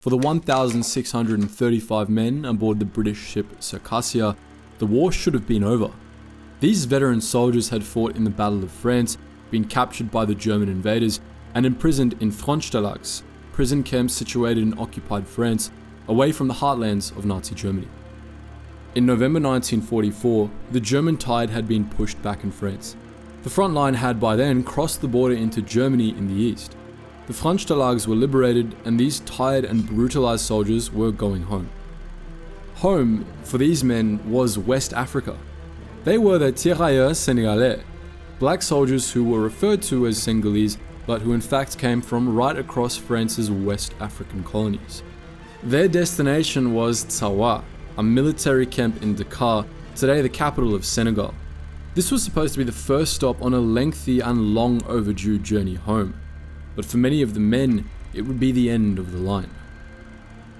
For the 1,635 men aboard the British ship Circassia, the war should have been over. These veteran soldiers had fought in the Battle of France, been captured by the German invaders, and imprisoned in Frontstalags, prison camps situated in occupied France, away from the heartlands of Nazi Germany. In November 1944, the German tide had been pushed back in France. The front line had by then crossed the border into Germany in the east. The Frontstalags were liberated, and these tired and brutalized soldiers were going home. Home, for these men, was West Africa. They were the Tirailleurs Sénégalais, black soldiers who were referred to as Senegalese, but who in fact came from right across France's West African colonies. Their destination was Thiaroye, a military camp in Dakar, today the capital of Senegal. This was supposed to be the first stop on a lengthy and long overdue journey home, but for many of the men, it would be the end of the line.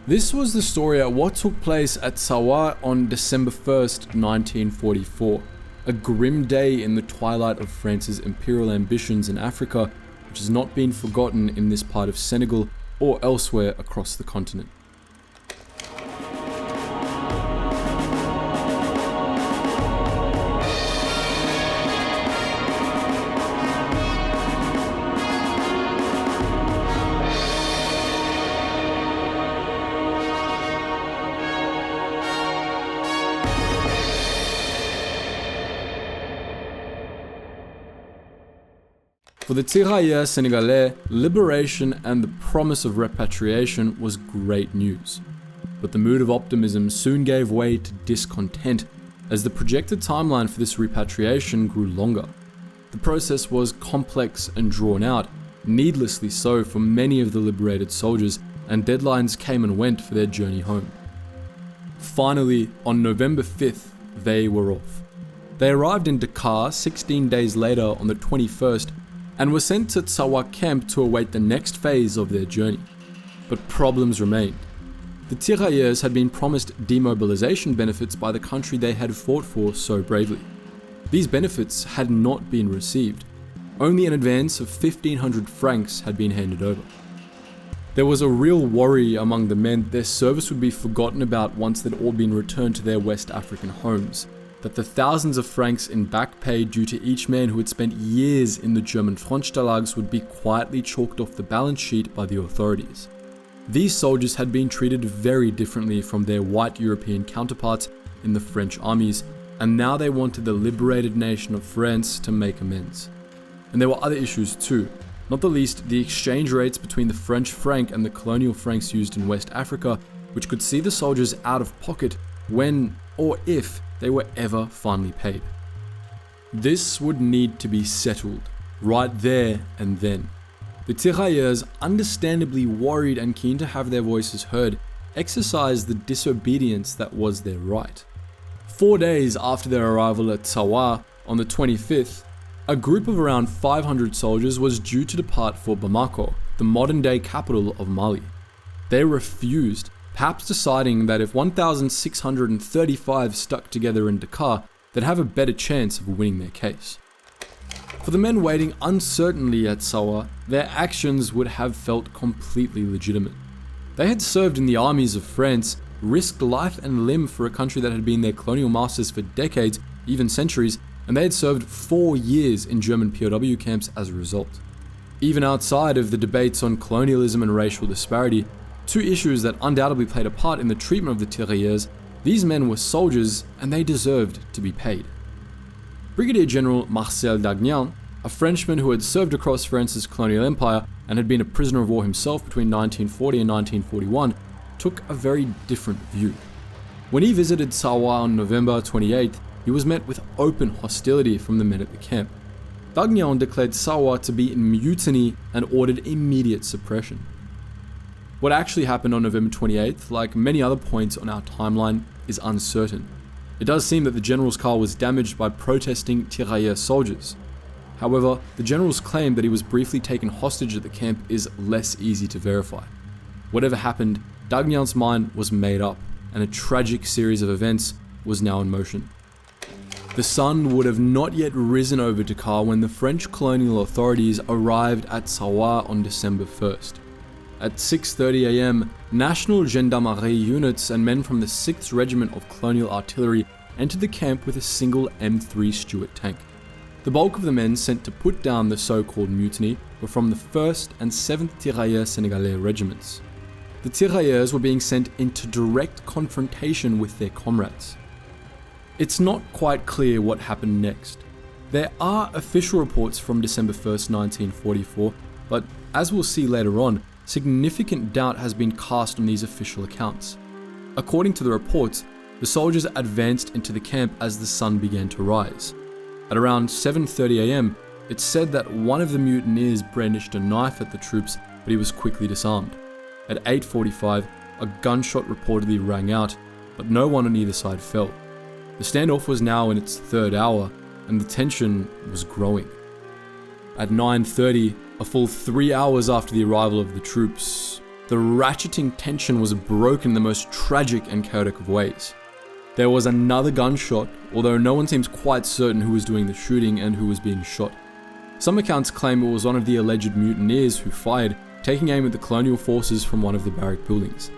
This was the story at what took place at Thiaroye on December 1st, 1944, a grim day in the twilight of France's imperial ambitions in Africa, which has not been forgotten in this part of Senegal or elsewhere across the continent. For the Tirailleurs Sénégalais, liberation and the promise of repatriation was great news. But the mood of optimism soon gave way to discontent as the projected timeline for this repatriation grew longer. The process was complex and drawn out, needlessly so for many of the liberated soldiers, and deadlines came and went for their journey home. Finally, on November 5th, they were off. They arrived in Dakar 16 days later on the 21st and were sent to Thiaroye camp to await the next phase of their journey. But problems remained. The Tirailleurs had been promised demobilization benefits by the country they had fought for so bravely. These benefits had not been received. Only an advance of 1,500 francs had been handed over. There was a real worry among the men that their service would be forgotten about once they'd all been returned to their West African homes, that the thousands of francs in back pay due to each man who had spent years in the German Frontstalags would be quietly chalked off the balance sheet by the authorities. These soldiers had been treated very differently from their white European counterparts in the French armies, and now they wanted the liberated nation of France to make amends. And there were other issues too, not the least the exchange rates between the French franc and the colonial francs used in West Africa, which could see the soldiers out of pocket when, or if, they were ever finally paid. This would need to be settled, right there and then. The Tirailleurs, understandably worried and keen to have their voices heard, exercised the disobedience that was their right. 4 days after their arrival at Thiaroye, on the 25th, a group of around 500 soldiers was due to depart for Bamako, the modern-day capital of Mali. They refused, perhaps deciding that if 1,635 stuck together in Dakar, they'd have a better chance of winning their case. For the men waiting uncertainly at Thiaroye, their actions would have felt completely legitimate. They had served in the armies of France, risked life and limb for a country that had been their colonial masters for decades, even centuries, and they had served 4 years in German POW camps as a result. Even outside of the debates on colonialism and racial disparity, two issues that undoubtedly played a part in the treatment of the Tirailleurs, these men were soldiers and they deserved to be paid. Brigadier General Marcel Dagnan, a Frenchman who had served across France's colonial empire and had been a prisoner of war himself between 1940 and 1941, took a very different view. When he visited Thiaroye on November 28th, he was met with open hostility from the men at the camp. Dagnan declared Thiaroye to be in mutiny and ordered immediate suppression. What actually happened on November 28th, like many other points on our timeline, is uncertain. It does seem that the general's car was damaged by protesting Tirailleurs soldiers. However, the general's claim that he was briefly taken hostage at the camp is less easy to verify. Whatever happened, Dagnan's mind was made up, and a tragic series of events was now in motion. The sun would have not yet risen over Dakar when the French colonial authorities arrived at Thiaroye on December 1st. At 6:30 AM, National Gendarmerie units and men from the 6th Regiment of Colonial Artillery entered the camp with a single M3 Stuart tank. The bulk of the men sent to put down the so-called mutiny were from the 1st and 7th Tirailleurs Sénégalais regiments. The tirailleurs were being sent into direct confrontation with their comrades. It's not quite clear what happened next. There are official reports from December 1st, 1944, but as we'll see later on, significant doubt has been cast on these official accounts. According to the reports, the soldiers advanced into the camp as the sun began to rise. At around 7:30 AM, it's said that one of the mutineers brandished a knife at the troops, but he was quickly disarmed. At 8:45, a gunshot reportedly rang out, but no one on either side fell. The standoff was now in its 3rd hour, and the tension was growing. At 9:30, a full 3 hours after the arrival of the troops, the ratcheting tension was broken in the most tragic and chaotic of ways. There was another gunshot, although no one seems quite certain who was doing the shooting and who was being shot. Some accounts claim it was one of the alleged mutineers who fired, taking aim at the colonial forces from one of the barrack buildings.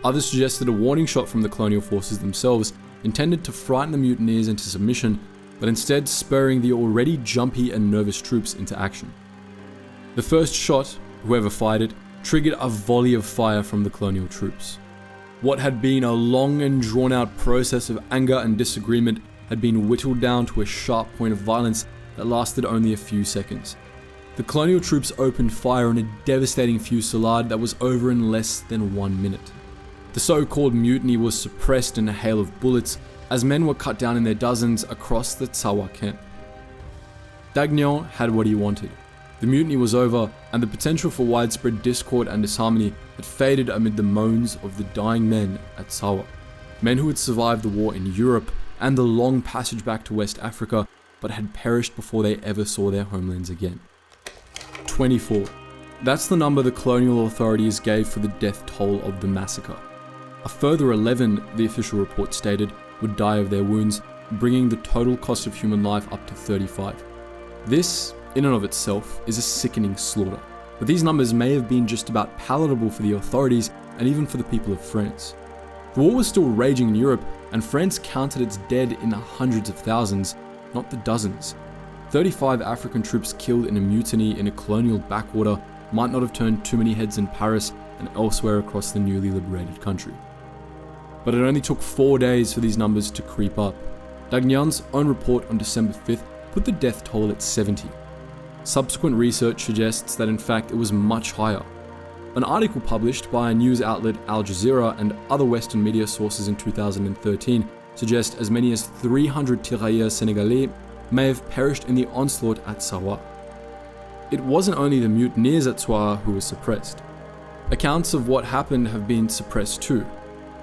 Others suggested a warning shot from the colonial forces themselves, intended to frighten the mutineers into submission, but instead spurring the already jumpy and nervous troops into action. The first shot, whoever fired it, triggered a volley of fire from the colonial troops. What had been a long and drawn-out process of anger and disagreement had been whittled down to a sharp point of violence that lasted only a few seconds. The colonial troops opened fire in a devastating fusillade that was over in less than 1 minute. The so-called mutiny was suppressed in a hail of bullets as men were cut down in their dozens across the Tsawa camp. Dagnan had what he wanted. The mutiny was over, and the potential for widespread discord and disharmony had faded amid the moans of the dying men at Tsawa. Men who had survived the war in Europe and the long passage back to West Africa, but had perished before they ever saw their homelands again. 24. That's the number the colonial authorities gave for the death toll of the massacre. A further 11, the official report stated, would die of their wounds, bringing the total cost of human life up to 35. This, in and of itself, is a sickening slaughter, but these numbers may have been just about palatable for the authorities and even for the people of France. The war was still raging in Europe, and France counted its dead in the hundreds of thousands, not the dozens. 35 African troops killed in a mutiny in a colonial backwater might not have turned too many heads in Paris and elsewhere across the newly liberated country. But it only took 4 days for these numbers to creep up. Dagnan's own report on December 5th put the death toll at 70. Subsequent research suggests that in fact it was much higher. An article published by news outlet Al Jazeera and other Western media sources in 2013 suggests as many as 300 Tirailleurs Sénégalais may have perished in the onslaught at Tsawa. It wasn't only the mutineers at Tsawa who were suppressed. Accounts of what happened have been suppressed too.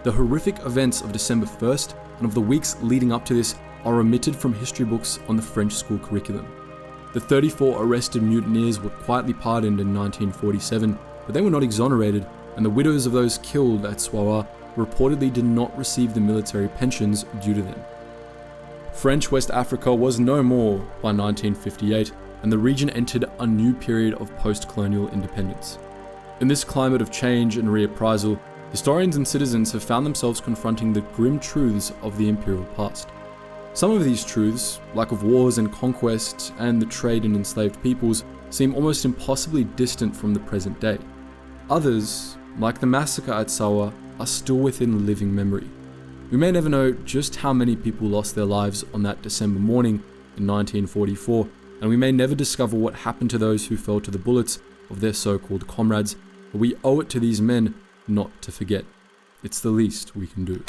The horrific events of December 1st and of the weeks leading up to this are omitted from history books on the French school curriculum. The 34 arrested mutineers were quietly pardoned in 1947, but they were not exonerated, and the widows of those killed at Tsawa reportedly did not receive the military pensions due to them. French West Africa was no more by 1958, and the region entered a new period of post-colonial independence. In this climate of change and reappraisal, historians and citizens have found themselves confronting the grim truths of the imperial past. Some of these truths, like of wars and conquest and the trade in enslaved peoples, seem almost impossibly distant from the present day. Others, like the massacre at Tsawa, are still within living memory. We may never know just how many people lost their lives on that December morning in 1944, and we may never discover what happened to those who fell to the bullets of their so-called comrades, but we owe it to these men not to forget. It's the least we can do.